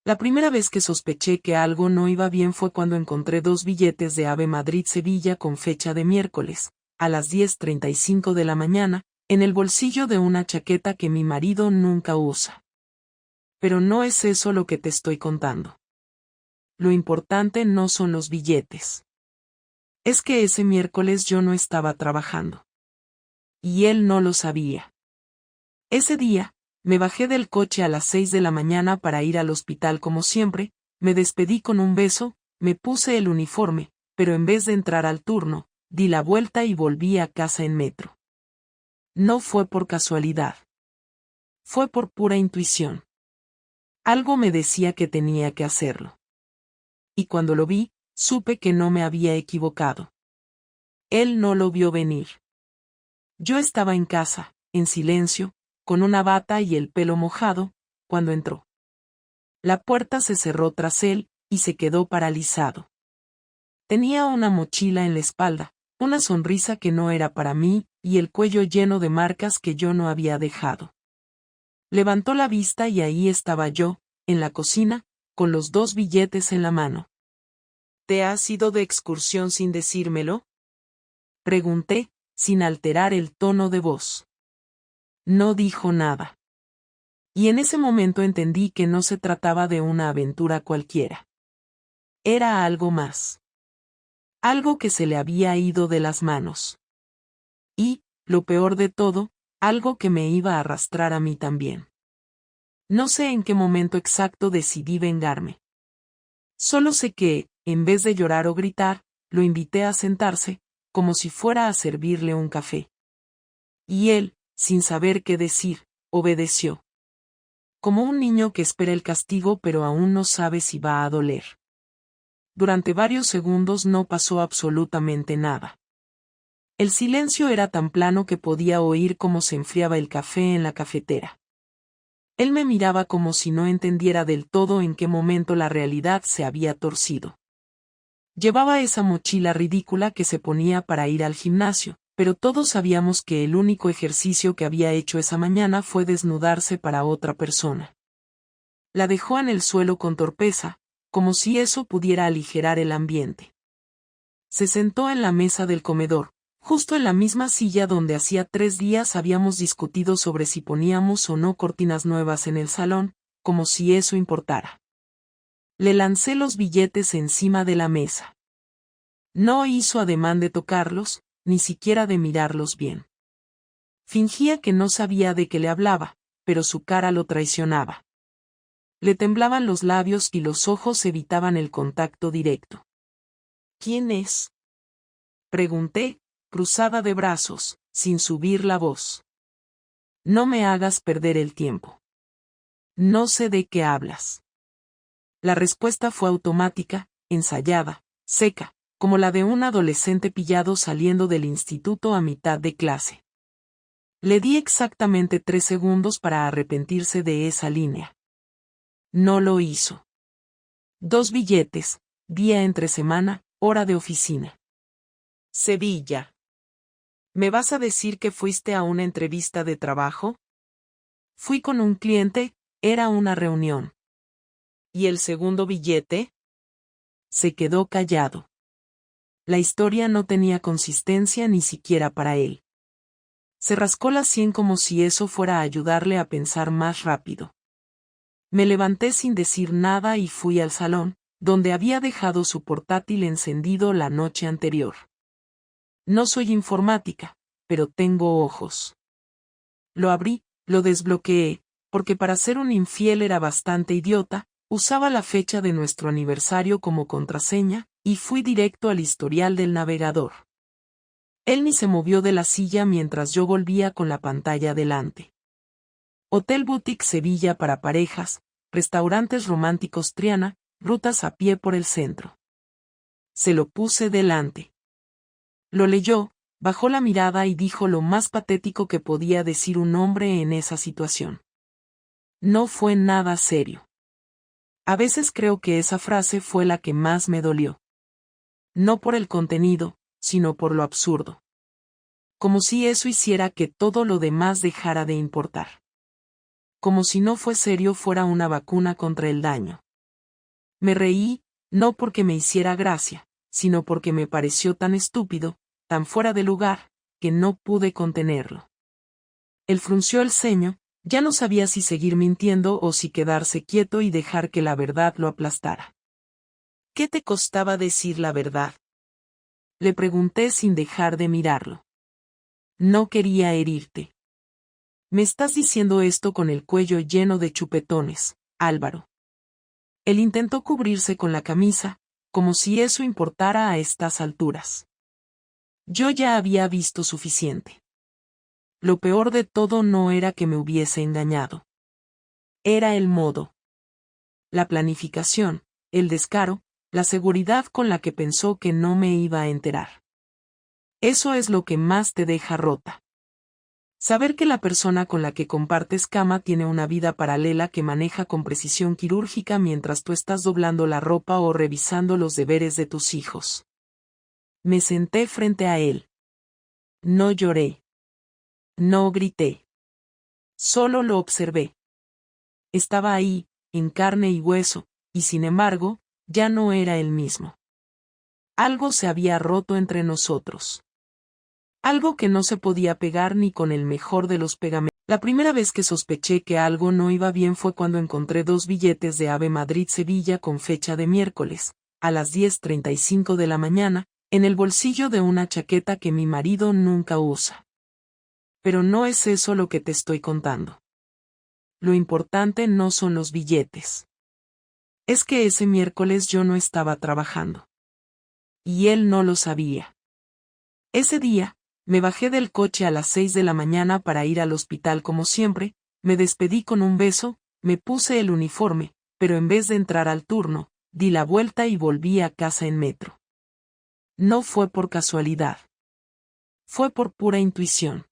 La primera vez que sospeché que algo no iba bien fue cuando encontré 2 billetes de AVE Madrid-Sevilla con fecha de miércoles, a las 10:35 de la mañana, en el bolsillo de una chaqueta que mi marido nunca usa. Pero no es eso lo que te estoy contando. Lo importante no son los billetes. Es que ese miércoles yo no estaba trabajando. Y él no lo sabía. Ese día, me bajé del coche a las 6 de la mañana para ir al hospital como siempre, me despedí con un beso, me puse el uniforme, pero en vez de entrar al turno, di la vuelta y volví a casa en metro. No fue por casualidad. Fue por pura intuición. Algo me decía que tenía que hacerlo. Y cuando lo vi, supe que no me había equivocado. Él no lo vio venir. Yo estaba en casa, en silencio, con una bata y el pelo mojado, cuando entró. La puerta se cerró tras él, y se quedó paralizado. Tenía una mochila en la espalda, una sonrisa que no era para mí, y el cuello lleno de marcas que yo no había dejado. Levantó la vista y ahí estaba yo, en la cocina, con los 2 billetes en la mano. ¿Te has ido de excursión sin decírmelo?, pregunté, sin alterar el tono de voz. No dijo nada. Y en ese momento entendí que no se trataba de una aventura cualquiera. Era algo más. Algo que se le había ido de las manos. Y, lo peor de todo, algo que me iba a arrastrar a mí también. No sé en qué momento exacto decidí vengarme. Solo sé que, en vez de llorar o gritar, lo invité a sentarse, como si fuera a servirle un café. Y él, sin saber qué decir, obedeció. Como un niño que espera el castigo pero aún no sabe si va a doler. Durante varios segundos no pasó absolutamente nada. El silencio era tan plano que podía oír cómo se enfriaba el café en la cafetera. Él me miraba como si no entendiera del todo en qué momento la realidad se había torcido. Llevaba esa mochila ridícula que se ponía para ir al gimnasio, pero todos sabíamos que el único ejercicio que había hecho esa mañana fue desnudarse para otra persona. La dejó en el suelo con torpeza, como si eso pudiera aligerar el ambiente. Se sentó en la mesa del comedor, justo en la misma silla donde hacía 3 días habíamos discutido sobre si poníamos o no cortinas nuevas en el salón, como si eso importara. Le lancé los billetes encima de la mesa. No hizo ademán de tocarlos, ni siquiera de mirarlos bien. Fingía que no sabía de qué le hablaba, pero su cara lo traicionaba. Le temblaban los labios y los ojos evitaban el contacto directo. ¿Quién es?, pregunté, cruzada de brazos, sin subir la voz. No me hagas perder el tiempo. No sé de qué hablas. La respuesta fue automática, ensayada, seca, como la de un adolescente pillado saliendo del instituto a mitad de clase. Le di exactamente 3 segundos para arrepentirse de esa línea. No lo hizo. 2 billetes, día entre semana, hora de oficina. Sevilla. ¿Me vas a decir que fuiste a una entrevista de trabajo? Fui con un cliente, era una reunión. ¿Y el segundo billete? Se quedó callado. La historia no tenía consistencia ni siquiera para él. Se rascó la sien como si eso fuera a ayudarle a pensar más rápido. Me levanté sin decir nada y fui al salón, donde había dejado su portátil encendido la noche anterior. No soy informática, pero tengo ojos. Lo abrí, lo desbloqueé, porque para ser un infiel era bastante idiota, usaba la fecha de nuestro aniversario como contraseña, y fui directo al historial del navegador. Él ni se movió de la silla mientras yo volvía con la pantalla delante. Hotel Boutique Sevilla para parejas, restaurantes románticos Triana, rutas a pie por el centro. Se lo puse delante. Lo leyó, bajó la mirada y dijo lo más patético que podía decir un hombre en esa situación. No fue nada serio. A veces creo que esa frase fue la que más me dolió. No por el contenido, sino por lo absurdo. Como si eso hiciera que todo lo demás dejara de importar. Como si no fue serio fuera una vacuna contra el daño. Me reí, no porque me hiciera gracia, sino porque me pareció tan estúpido, tan fuera de lugar, que no pude contenerlo. Él frunció el ceño, ya no sabía si seguir mintiendo o si quedarse quieto y dejar que la verdad lo aplastara. ¿Qué te costaba decir la verdad? Le pregunté sin dejar de mirarlo. No quería herirte. Me estás diciendo esto con el cuello lleno de chupetones, Álvaro. Él intentó cubrirse con la camisa, como si eso importara a estas alturas. Yo ya había visto suficiente. Lo peor de todo no era que me hubiese engañado. Era el modo. La planificación, el descaro, la seguridad con la que pensó que no me iba a enterar. Eso es lo que más te deja rota. Saber que la persona con la que compartes cama tiene una vida paralela que maneja con precisión quirúrgica mientras tú estás doblando la ropa o revisando los deberes de tus hijos. Me senté frente a él. No lloré. No grité. Solo lo observé. Estaba ahí, en carne y hueso, y sin embargo, ya no era el mismo. Algo se había roto entre nosotros. Algo que no se podía pegar ni con el mejor de los pegamentos. La primera vez que sospeché que algo no iba bien fue cuando encontré 2 billetes de AVE Madrid-Sevilla con fecha de miércoles, a las 10:35 de la mañana, en el bolsillo de una chaqueta que mi marido nunca usa. Pero no es eso lo que te estoy contando. Lo importante no son los billetes. Es que ese miércoles yo no estaba trabajando. Y él no lo sabía. Ese día, me bajé del coche a las 6 de la mañana para ir al hospital como siempre, me despedí con un beso, me puse el uniforme, pero en vez de entrar al turno, di la vuelta y volví a casa en metro. No fue por casualidad. Fue por pura intuición.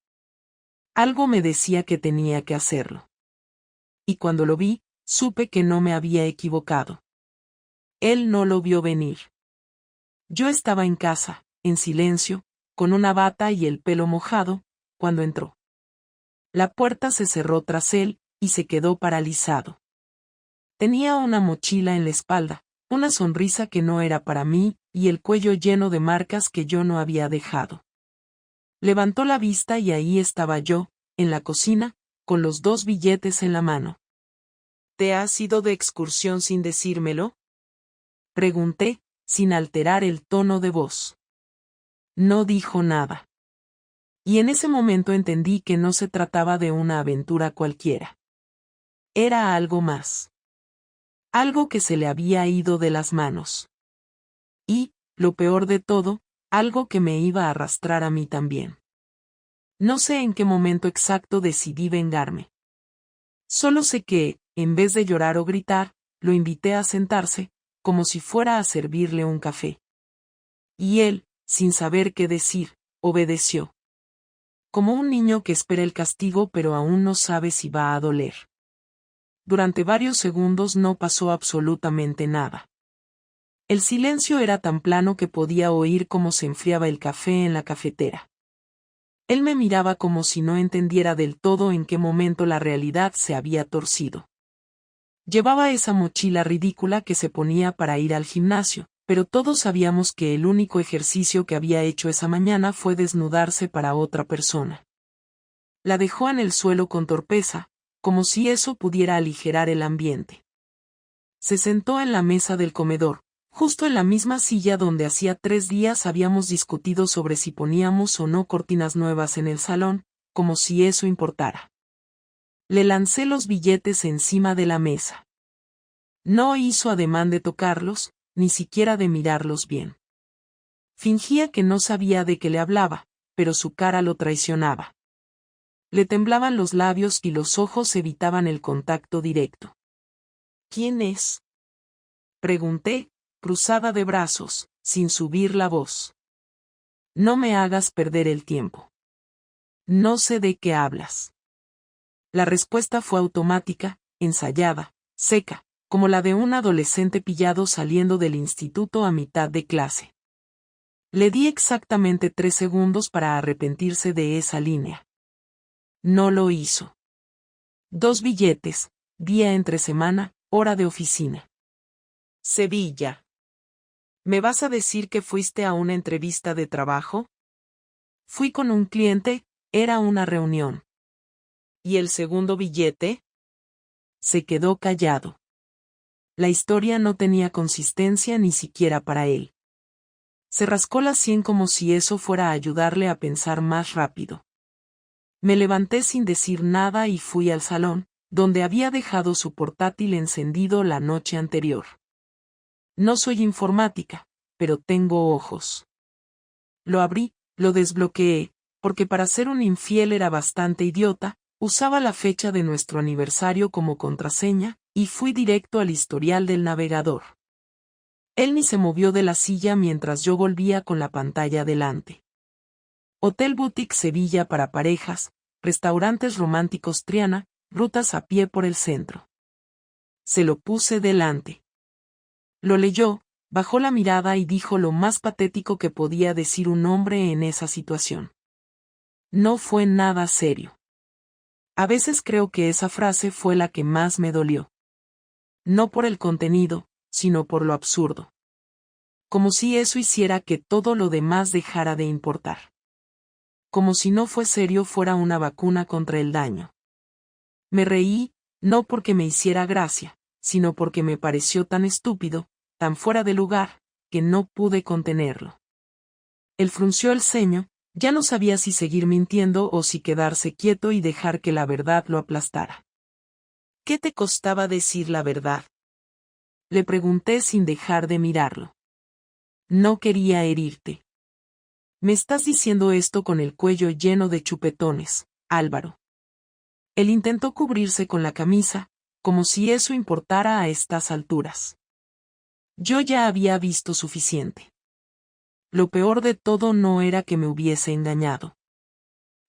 Algo me decía que tenía que hacerlo. Y cuando lo vi, supe que no me había equivocado. Él no lo vio venir. Yo estaba en casa, en silencio, con una bata y el pelo mojado, cuando entró. La puerta se cerró tras él, y se quedó paralizado. Tenía una mochila en la espalda, una sonrisa que no era para mí, y el cuello lleno de marcas que yo no había dejado. Levantó la vista y ahí estaba yo, en la cocina, con los 2 billetes en la mano. ¿Te has ido de excursión sin decírmelo? Pregunté, sin alterar el tono de voz. No dijo nada. Y en ese momento entendí que no se trataba de una aventura cualquiera. Era algo más. Algo que se le había ido de las manos. Y, lo peor de todo, algo que me iba a arrastrar a mí también. No sé en qué momento exacto decidí vengarme. Solo sé que, en vez de llorar o gritar, lo invité a sentarse, como si fuera a servirle un café. Y él, sin saber qué decir, obedeció. Como un niño que espera el castigo pero aún no sabe si va a doler. Durante varios segundos no pasó absolutamente nada. El silencio era tan plano que podía oír cómo se enfriaba el café en la cafetera. Él me miraba como si no entendiera del todo en qué momento la realidad se había torcido. Llevaba esa mochila ridícula que se ponía para ir al gimnasio, pero todos sabíamos que el único ejercicio que había hecho esa mañana fue desnudarse para otra persona. La dejó en el suelo con torpeza, como si eso pudiera aligerar el ambiente. Se sentó en la mesa del comedor, justo en la misma silla donde hacía 3 días habíamos discutido sobre si poníamos o no cortinas nuevas en el salón, como si eso importara. Le lancé los billetes encima de la mesa. No hizo ademán de tocarlos, ni siquiera de mirarlos bien. Fingía que no sabía de qué le hablaba, pero su cara lo traicionaba. Le temblaban los labios y los ojos evitaban el contacto directo. ¿Quién es? Pregunté, cruzada de brazos, sin subir la voz. No me hagas perder el tiempo. No sé de qué hablas. La respuesta fue automática, ensayada, seca, como la de un adolescente pillado saliendo del instituto a mitad de clase. Le di exactamente 3 segundos para arrepentirse de esa línea. No lo hizo. 2 billetes, día entre semana, hora de oficina. Sevilla. ¿Me vas a decir que fuiste a una entrevista de trabajo? Fui con un cliente, era una reunión. ¿Y el segundo billete? Se quedó callado. La historia no tenía consistencia ni siquiera para él. Se rascó la sien como si eso fuera a ayudarle a pensar más rápido. Me levanté sin decir nada y fui al salón, donde había dejado su portátil encendido la noche anterior. No soy informática, pero tengo ojos. Lo abrí, lo desbloqueé, porque para ser un infiel era bastante idiota, usaba la fecha de nuestro aniversario como contraseña, y fui directo al historial del navegador. Él ni se movió de la silla mientras yo volvía con la pantalla delante. Hotel Boutique Sevilla para parejas, restaurantes románticos Triana, rutas a pie por el centro. Se lo puse delante. Lo leyó, bajó la mirada y dijo lo más patético que podía decir un hombre en esa situación. No fue nada serio. A veces creo que esa frase fue la que más me dolió. No por el contenido, sino por lo absurdo. Como si eso hiciera que todo lo demás dejara de importar. Como si no fue serio fuera una vacuna contra el daño. Me reí, no porque me hiciera gracia, sino porque me pareció tan estúpido, tan fuera de lugar, que no pude contenerlo. Él frunció el ceño, ya no sabía si seguir mintiendo o si quedarse quieto y dejar que la verdad lo aplastara. ¿Qué te costaba decir la verdad? Le pregunté sin dejar de mirarlo. No quería herirte. Me estás diciendo esto con el cuello lleno de chupetones, Álvaro. Él intentó cubrirse con la camisa, como si eso importara a estas alturas. Yo ya había visto suficiente. Lo peor de todo no era que me hubiese engañado.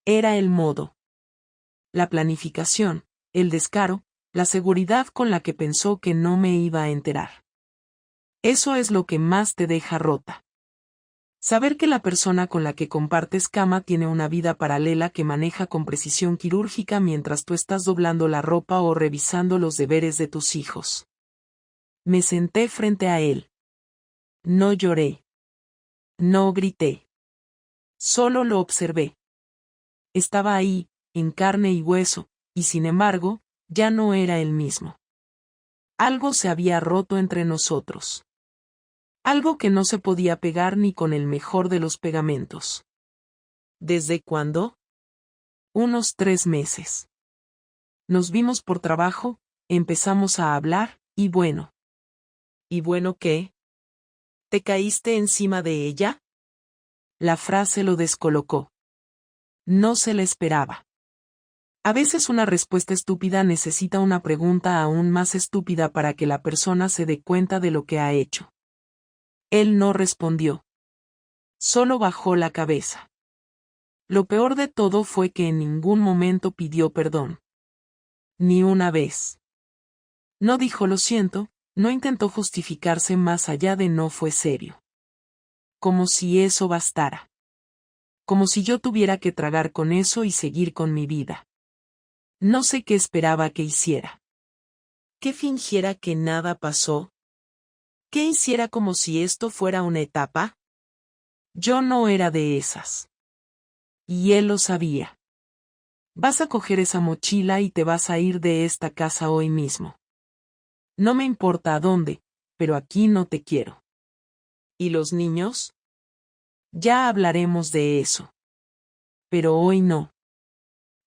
Era el modo. La planificación, el descaro, la seguridad con la que pensó que no me iba a enterar. Eso es lo que más te deja rota. Saber que la persona con la que compartes cama tiene una vida paralela que maneja con precisión quirúrgica mientras tú estás doblando la ropa o revisando los deberes de tus hijos. Me senté frente a él. No lloré. No grité. Solo lo observé. Estaba ahí, en carne y hueso, y sin embargo, ya no era el mismo. Algo se había roto entre nosotros. Algo que no se podía pegar ni con el mejor de los pegamentos. ¿Desde cuándo? Unos 3 meses. Nos vimos por trabajo, empezamos a hablar, y bueno. ¿Y bueno qué? ¿Te caíste encima de ella? La frase lo descolocó. No se le esperaba. A veces una respuesta estúpida necesita una pregunta aún más estúpida para que la persona se dé cuenta de lo que ha hecho. Él no respondió. Solo bajó la cabeza. Lo peor de todo fue que en ningún momento pidió perdón. Ni una vez. No dijo lo siento, no intentó justificarse más allá de no fue serio. Como si eso bastara. Como si yo tuviera que tragar con eso y seguir con mi vida. No sé qué esperaba que hiciera. ¿Que fingiera que nada pasó? ¿Que hiciera como si esto fuera una etapa? Yo no era de esas. Y él lo sabía. Vas a coger esa mochila y te vas a ir de esta casa hoy mismo. No me importa a dónde, pero aquí no te quiero. ¿Y los niños? Ya hablaremos de eso. Pero hoy no.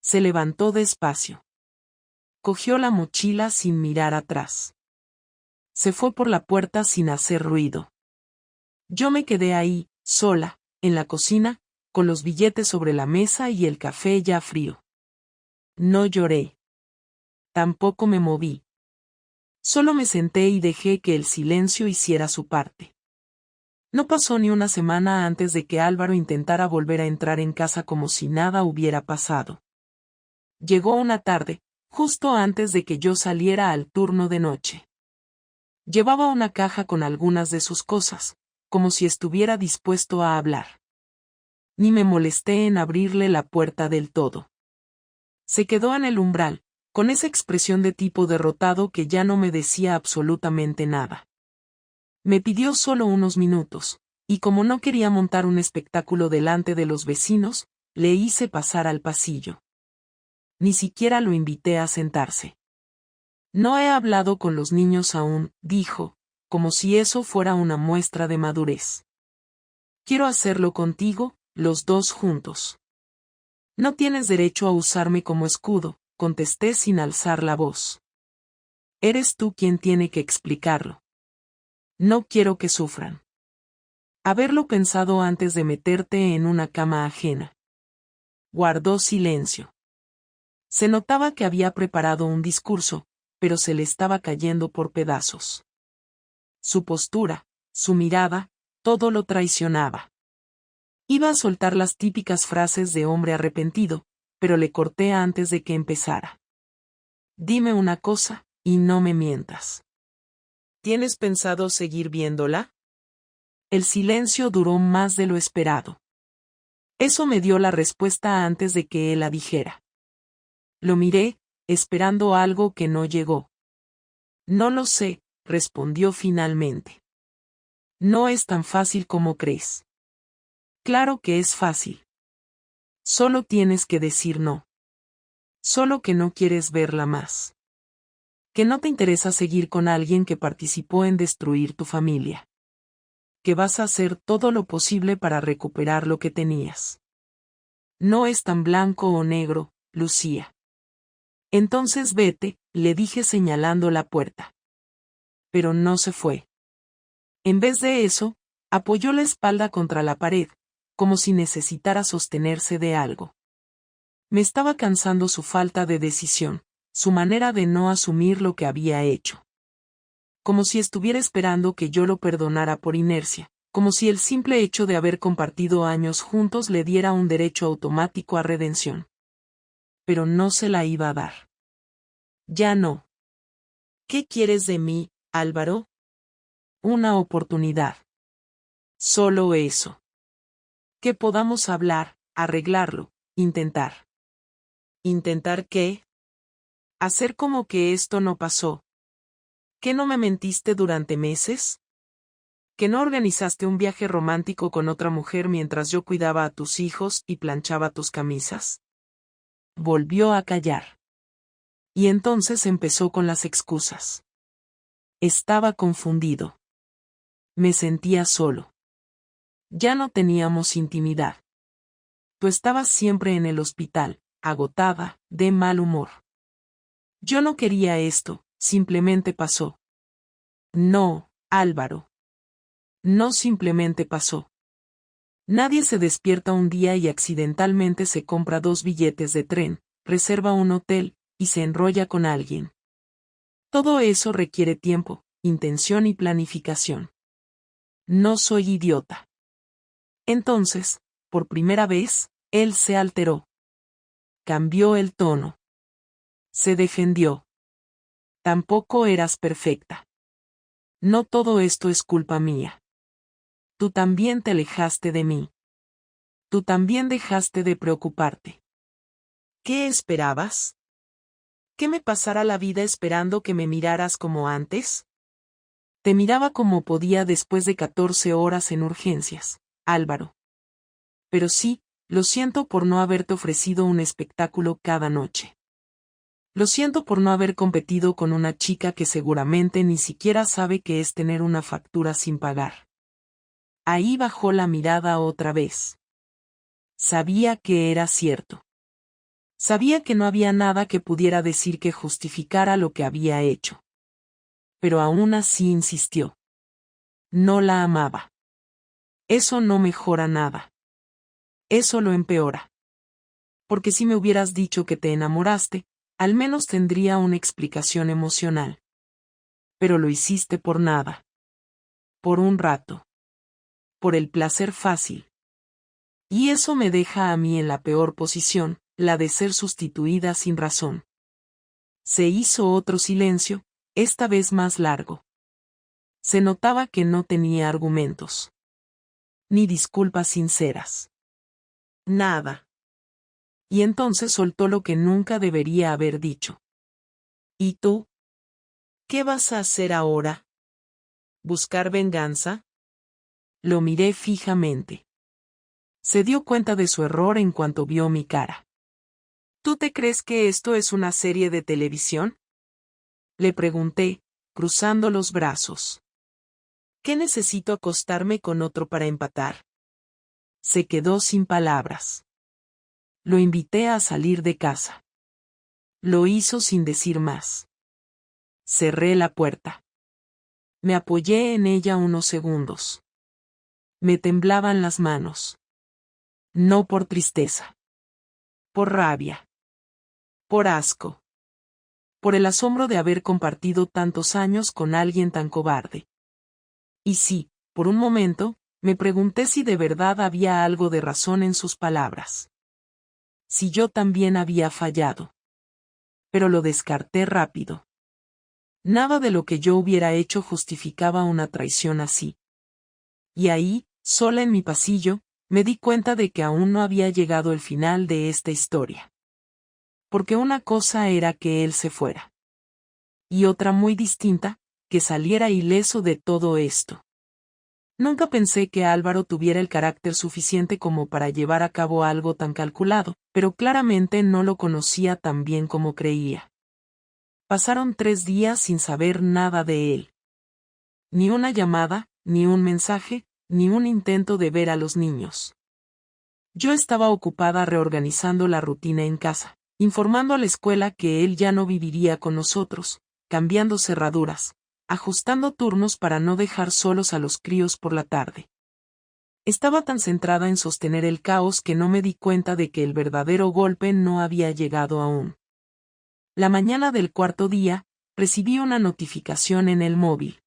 Se levantó despacio. Cogió la mochila sin mirar atrás. Se fue por la puerta sin hacer ruido. Yo me quedé ahí, sola, en la cocina, con los billetes sobre la mesa y el café ya frío. No lloré. Tampoco me moví. Solo me senté y dejé que el silencio hiciera su parte. No pasó ni una semana antes de que Álvaro intentara volver a entrar en casa como si nada hubiera pasado. Llegó una tarde, justo antes de que yo saliera al turno de noche. Llevaba una caja con algunas de sus cosas, como si estuviera dispuesto a hablar. Ni me molesté en abrirle la puerta del todo. Se quedó en el umbral, con esa expresión de tipo derrotado que ya no me decía absolutamente nada. Me pidió solo unos minutos, y como no quería montar un espectáculo delante de los vecinos, le hice pasar al pasillo. Ni siquiera lo invité a sentarse. No he hablado con los niños aún, dijo, como si eso fuera una muestra de madurez. Quiero hacerlo contigo, los dos juntos. No tienes derecho a usarme como escudo, contesté sin alzar la voz. Eres tú quien tiene que explicarlo. No quiero que sufran. Haberlo pensado antes de meterte en una cama ajena. Guardó silencio. Se notaba que había preparado un discurso, pero se le estaba cayendo por pedazos. Su postura, su mirada, todo lo traicionaba. Iba a soltar las típicas frases de hombre arrepentido, pero le corté antes de que empezara. Dime una cosa, y no me mientas. ¿Tienes pensado seguir viéndola? El silencio duró más de lo esperado. Eso me dio la respuesta antes de que él la dijera. Lo miré, esperando algo que no llegó. No lo sé, respondió finalmente. No es tan fácil como crees. Claro que es fácil. Solo tienes que decir no. Solo que no quieres verla más. Que no te interesa seguir con alguien que participó en destruir tu familia. Que vas a hacer todo lo posible para recuperar lo que tenías. No es tan blanco o negro, Lucía. Entonces vete, le dije señalando la puerta. Pero no se fue. En vez de eso, apoyó la espalda contra la pared, como si necesitara sostenerse de algo. Me estaba cansando su falta de decisión, su manera de no asumir lo que había hecho. Como si estuviera esperando que yo lo perdonara por inercia, como si el simple hecho de haber compartido años juntos le diera un derecho automático a redención. Pero no se la iba a dar. Ya no. ¿Qué quieres de mí, Álvaro? Una oportunidad. Solo eso. Que podamos hablar, arreglarlo, intentar. ¿Intentar qué? Hacer como que esto no pasó. ¿Que no me mentiste durante meses? ¿Que no organizaste un viaje romántico con otra mujer mientras yo cuidaba a tus hijos y planchaba tus camisas? Volvió a callar. Y entonces empezó con las excusas. Estaba confundido. Me sentía solo. Ya no teníamos intimidad. Tú estabas siempre en el hospital, agotada, de mal humor. Yo no quería esto, simplemente pasó. No, Álvaro. No simplemente pasó. Nadie se despierta un día y accidentalmente se compra 2 billetes de tren, reserva un hotel, y se enrolla con alguien. Todo eso requiere tiempo, intención y planificación. No soy idiota. Entonces, por primera vez, él se alteró. Cambió el tono. Se defendió. Tampoco eras perfecta. No todo esto es culpa mía. Tú también te alejaste de mí. Tú también dejaste de preocuparte. ¿Qué esperabas? ¿Que me pasara la vida esperando que me miraras como antes? Te miraba como podía después de 14 horas en urgencias, Álvaro. Pero sí, lo siento por no haberte ofrecido un espectáculo cada noche. Lo siento por no haber competido con una chica que seguramente ni siquiera sabe qué es tener una factura sin pagar. Ahí bajó la mirada otra vez. Sabía que era cierto. Sabía que no había nada que pudiera decir que justificara lo que había hecho. Pero aún así insistió. No la amaba. Eso no mejora nada. Eso lo empeora. Porque si me hubieras dicho que te enamoraste, al menos tendría una explicación emocional. Pero lo hiciste por nada. Por un rato. Por el placer fácil. Y eso me deja a mí en la peor posición, la de ser sustituida sin razón. Se hizo otro silencio, esta vez más largo. Se notaba que no tenía argumentos. Ni disculpas sinceras. Nada. Y entonces soltó lo que nunca debería haber dicho. ¿Y tú? ¿Qué vas a hacer ahora? ¿Buscar venganza? Lo miré fijamente. Se dio cuenta de su error en cuanto vio mi cara. ¿Tú te crees que esto es una serie de televisión? Le pregunté, cruzando los brazos. ¿Qué necesito acostarme con otro para empatar? Se quedó sin palabras. Lo invité a salir de casa. Lo hizo sin decir más. Cerré la puerta. Me apoyé en ella unos segundos. Me temblaban las manos. No por tristeza. Por rabia. Por asco. Por el asombro de haber compartido tantos años con alguien tan cobarde. Y sí, por un momento, me pregunté si de verdad había algo de razón en sus palabras. Si yo también había fallado. Pero lo descarté rápido. Nada de lo que yo hubiera hecho justificaba una traición así. Y ahí, sola en mi pasillo, me di cuenta de que aún no había llegado el final de esta historia. Porque una cosa era que él se fuera. Y otra muy distinta, que saliera ileso de todo esto. Nunca pensé que Álvaro tuviera el carácter suficiente como para llevar a cabo algo tan calculado, pero claramente no lo conocía tan bien como creía. Pasaron 3 días sin saber nada de él. Ni una llamada, ni un mensaje, ni un intento de ver a los niños. Yo estaba ocupada reorganizando la rutina en casa, informando a la escuela que él ya no viviría con nosotros, cambiando cerraduras, ajustando turnos para no dejar solos a los críos por la tarde. Estaba tan centrada en sostener el caos que no me di cuenta de que el verdadero golpe no había llegado aún. La mañana del 4.º día, recibí una notificación en el móvil.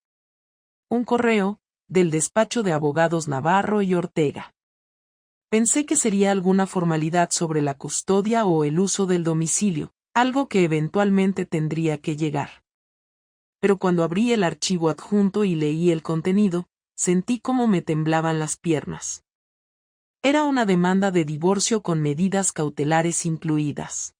Un correo, del despacho de abogados Navarro y Ortega. Pensé que sería alguna formalidad sobre la custodia o el uso del domicilio, algo que eventualmente tendría que llegar. Pero cuando abrí el archivo adjunto y leí el contenido, sentí como me temblaban las piernas. Era una demanda de divorcio con medidas cautelares incluidas.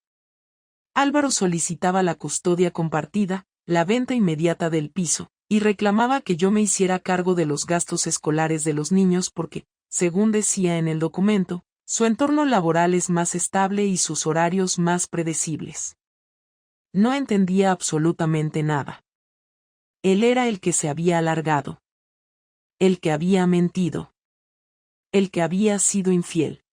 Álvaro solicitaba la custodia compartida, la venta inmediata del piso, y reclamaba que yo me hiciera cargo de los gastos escolares de los niños porque, según decía en el documento, su entorno laboral es más estable y sus horarios más predecibles. No entendía absolutamente nada. Él era el que se había alargado. El que había mentido. El que había sido infiel.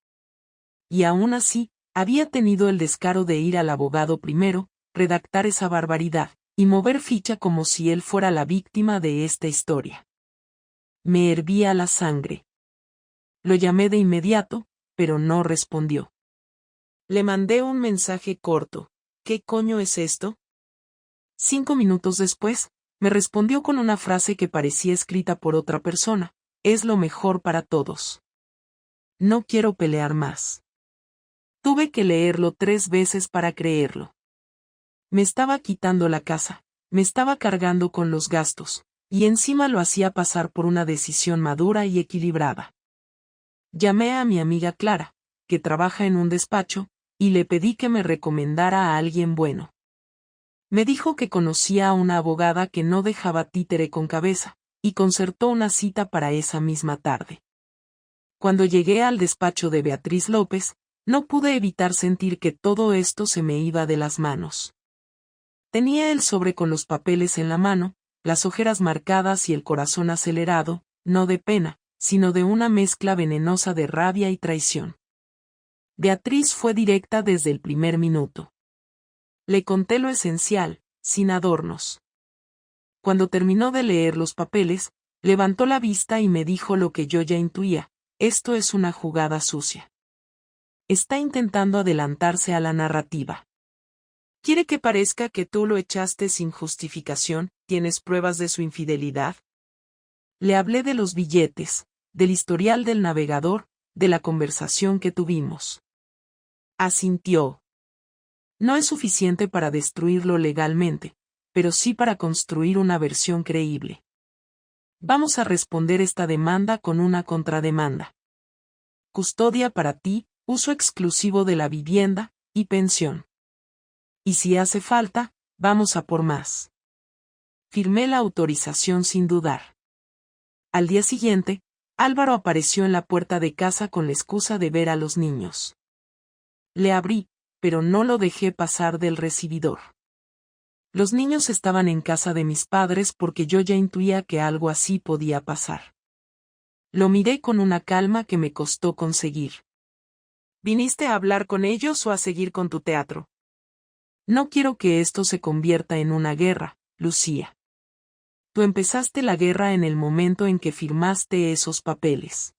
Y aún así, había tenido el descaro de ir al abogado primero, redactar esa barbaridad, y mover ficha como si él fuera la víctima de esta historia. Me hervía la sangre. Lo llamé de inmediato, pero no respondió. Le mandé un mensaje corto. ¿Qué coño es esto? 5 minutos después, me respondió con una frase que parecía escrita por otra persona. Es lo mejor para todos. No quiero pelear más. Tuve que leerlo 3 veces para creerlo. Me estaba quitando la casa, me estaba cargando con los gastos, y encima lo hacía pasar por una decisión madura y equilibrada. Llamé a mi amiga Clara, que trabaja en un despacho, y le pedí que me recomendara a alguien bueno. Me dijo que conocía a una abogada que no dejaba títere con cabeza, y concertó una cita para esa misma tarde. Cuando llegué al despacho de Beatriz López, no pude evitar sentir que todo esto se me iba de las manos. Tenía el sobre con los papeles en la mano, las ojeras marcadas y el corazón acelerado, no de pena, sino de una mezcla venenosa de rabia y traición. Beatriz fue directa desde el primer minuto. Le conté lo esencial, sin adornos. Cuando terminó de leer los papeles, levantó la vista y me dijo lo que yo ya intuía: esto es una jugada sucia. Está intentando adelantarse a la narrativa. ¿Quiere que parezca que tú lo echaste sin justificación? ¿Tienes pruebas de su infidelidad? Le hablé de los billetes, del historial del navegador, de la conversación que tuvimos. Asintió. No es suficiente para destruirlo legalmente, pero sí para construir una versión creíble. Vamos a responder esta demanda con una contrademanda. Custodia para ti, uso exclusivo de la vivienda, y pensión. Y si hace falta, vamos a por más. Firmé la autorización sin dudar. Al día siguiente, Álvaro apareció en la puerta de casa con la excusa de ver a los niños. Le abrí, pero no lo dejé pasar del recibidor. Los niños estaban en casa de mis padres porque yo ya intuía que algo así podía pasar. Lo miré con una calma que me costó conseguir. ¿Viniste a hablar con ellos o a seguir con tu teatro? No quiero que esto se convierta en una guerra, Lucía. Tú empezaste la guerra en el momento en que firmaste esos papeles.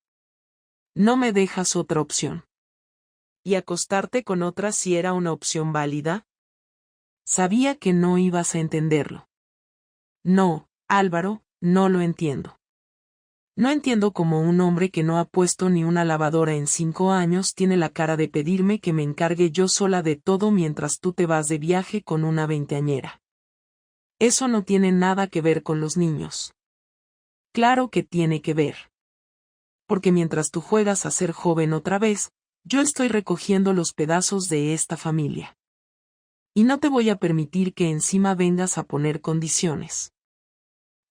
No me dejas otra opción. ¿Y acostarte con otra si era una opción válida? Sabía que no ibas a entenderlo. No, Álvaro, no lo entiendo. No entiendo cómo un hombre que no ha puesto ni una lavadora en 5 años tiene la cara de pedirme que me encargue yo sola de todo mientras tú te vas de viaje con una veinteañera. Eso no tiene nada que ver con los niños. Claro que tiene que ver. Porque mientras tú juegas a ser joven otra vez, yo estoy recogiendo los pedazos de esta familia. Y no te voy a permitir que encima vengas a poner condiciones.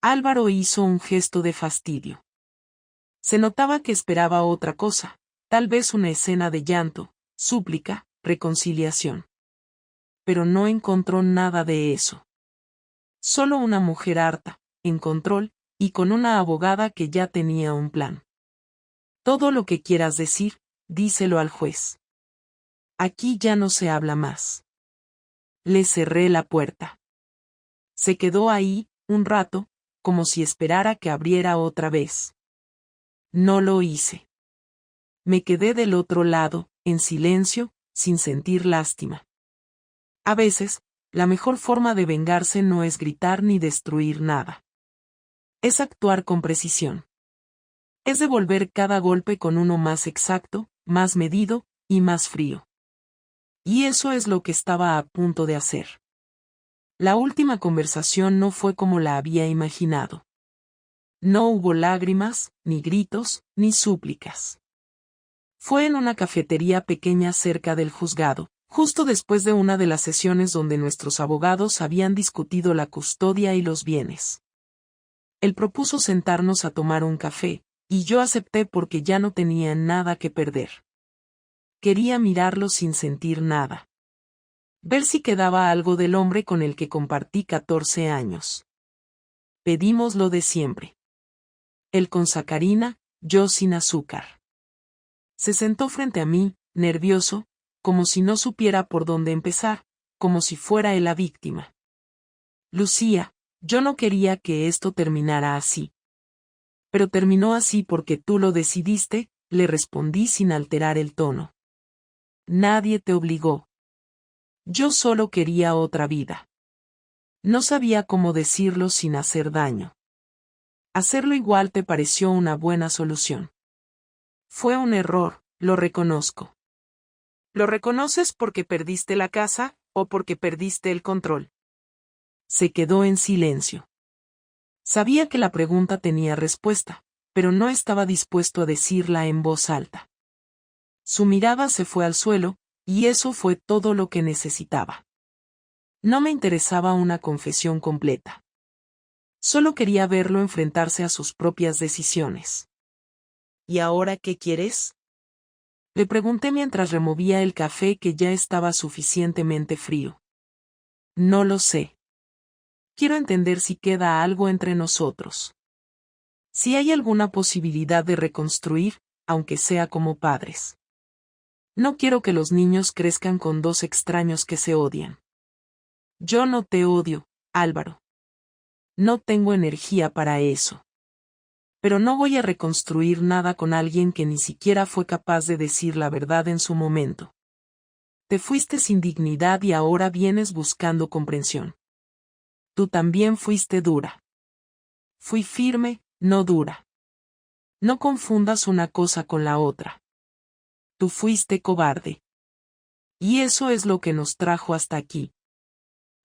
Álvaro hizo un gesto de fastidio. Se notaba que esperaba otra cosa, tal vez una escena de llanto, súplica, reconciliación. Pero no encontró nada de eso. Solo una mujer harta, en control, y con una abogada que ya tenía un plan. Todo lo que quieras decir, díselo al juez. Aquí ya no se habla más. Le cerré la puerta. Se quedó ahí, un rato, como si esperara que abriera otra vez. No lo hice. Me quedé del otro lado, en silencio, sin sentir lástima. A veces, la mejor forma de vengarse no es gritar ni destruir nada. Es actuar con precisión. Es devolver cada golpe con uno más exacto, más medido, y más frío. Y eso es lo que estaba a punto de hacer. La última conversación no fue como la había imaginado. No hubo lágrimas, ni gritos, ni súplicas. Fue en una cafetería pequeña cerca del juzgado, justo después de una de las sesiones donde nuestros abogados habían discutido la custodia y los bienes. Él propuso sentarnos a tomar un café, y yo acepté porque ya no tenía nada que perder. Quería mirarlo sin sentir nada. Ver si quedaba algo del hombre con el que compartí 14 años. Pedimos lo de siempre. Él con sacarina, yo sin azúcar. Se sentó frente a mí, nervioso, como si no supiera por dónde empezar, como si fuera él la víctima. Lucía, yo no quería que esto terminara así. Pero terminó así porque tú lo decidiste, le respondí sin alterar el tono. Nadie te obligó. Yo solo quería otra vida. No sabía cómo decirlo sin hacer daño. Hacerlo igual te pareció una buena solución. Fue un error, lo reconozco. ¿Lo reconoces porque perdiste la casa, o porque perdiste el control? Se quedó en silencio. Sabía que la pregunta tenía respuesta, pero no estaba dispuesto a decirla en voz alta. Su mirada se fue al suelo, y eso fue todo lo que necesitaba. No me interesaba una confesión completa. Solo quería verlo enfrentarse a sus propias decisiones. ¿Y ahora qué quieres? Le pregunté mientras removía el café que ya estaba suficientemente frío. No lo sé. Quiero entender si queda algo entre nosotros. Si hay alguna posibilidad de reconstruir, aunque sea como padres. No quiero que los niños crezcan con dos extraños que se odian. Yo no te odio, Álvaro. No tengo energía para eso. Pero no voy a reconstruir nada con alguien que ni siquiera fue capaz de decir la verdad en su momento. Te fuiste sin dignidad y ahora vienes buscando comprensión. Tú también fuiste dura. Fui firme, no dura. No confundas una cosa con la otra. Tú fuiste cobarde. Y eso es lo que nos trajo hasta aquí.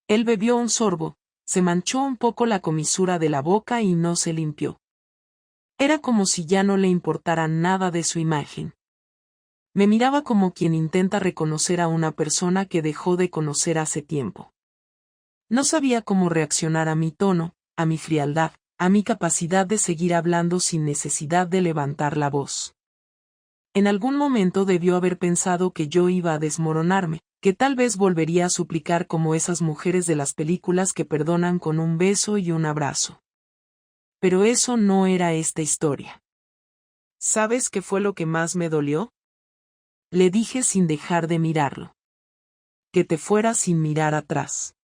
Él bebió un sorbo, se manchó un poco la comisura de la boca y no se limpió. Era como si ya no le importara nada de su imagen. Me miraba como quien intenta reconocer a una persona que dejó de conocer hace tiempo. No sabía cómo reaccionar a mi tono, a mi frialdad, a mi capacidad de seguir hablando sin necesidad de levantar la voz. En algún momento debió haber pensado que yo iba a desmoronarme, que tal vez volvería a suplicar como esas mujeres de las películas que perdonan con un beso y un abrazo. Pero eso no era esta historia. ¿Sabes qué fue lo que más me dolió? Le dije sin dejar de mirarlo. Que te fueras sin mirar atrás.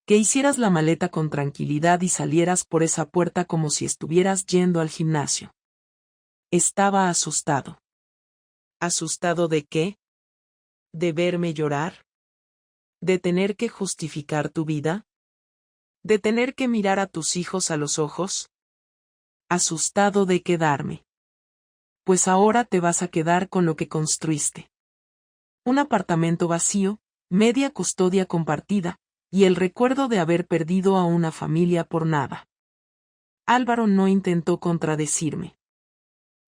Que hicieras la maleta con tranquilidad y salieras por esa puerta como si estuvieras yendo al gimnasio. Estaba asustado. ¿Asustado de qué? ¿De verme llorar? ¿De tener que justificar tu vida? ¿De tener que mirar a tus hijos a los ojos? Asustado de quedarme. Pues ahora te vas a quedar con lo que construiste. Un apartamento vacío, media custodia compartida, y el recuerdo de haber perdido a una familia por nada. Álvaro no intentó contradecirme.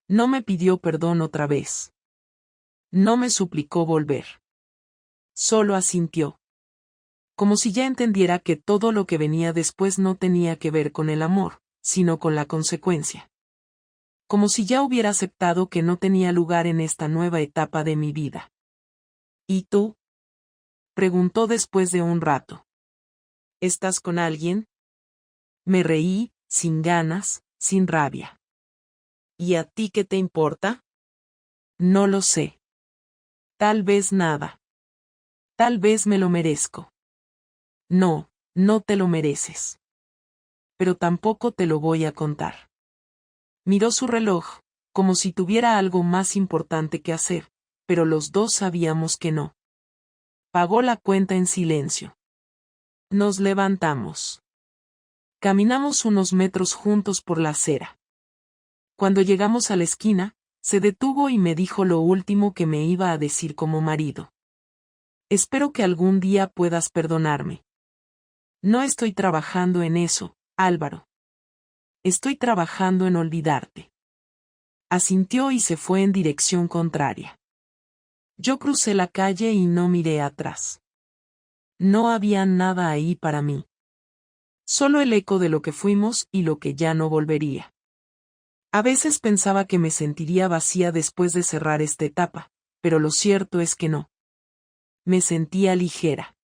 No me pidió perdón otra vez. No me suplicó volver. Solo asintió. Como si ya entendiera que todo lo que venía después no tenía que ver con el amor, sino con la consecuencia. Como si ya hubiera aceptado que no tenía lugar en esta nueva etapa de mi vida. ¿Y tú? Preguntó después de un rato. ¿Estás con alguien? Me reí, sin ganas, sin rabia. ¿Y a ti qué te importa? No lo sé. Tal vez nada. Tal vez me lo merezco. No, no te lo mereces. Pero tampoco te lo voy a contar. Miró su reloj, como si tuviera algo más importante que hacer, pero los dos sabíamos que no. Pagó la cuenta en silencio. Nos levantamos. Caminamos unos metros juntos por la acera. Cuando llegamos a la esquina, se detuvo y me dijo lo último que me iba a decir como marido. Espero que algún día puedas perdonarme. No estoy trabajando en eso, Álvaro. Estoy trabajando en olvidarte. Asintió y se fue en dirección contraria. Yo crucé la calle y no miré atrás. No había nada ahí para mí. Solo el eco de lo que fuimos y lo que ya no volvería. A veces pensaba que me sentiría vacía después de cerrar esta etapa, pero lo cierto es que no. Me sentía ligera.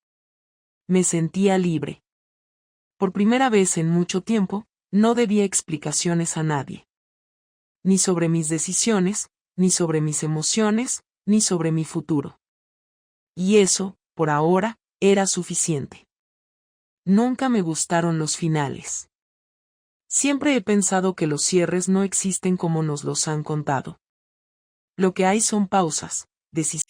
Me sentía libre. Por primera vez en mucho tiempo, no debía explicaciones a nadie. Ni sobre mis decisiones, ni sobre mis emociones, ni sobre mi futuro. Y eso, por ahora, era suficiente. Nunca me gustaron los finales. Siempre he pensado que los cierres no existen como nos los han contado. Lo que hay son pausas, decisiones.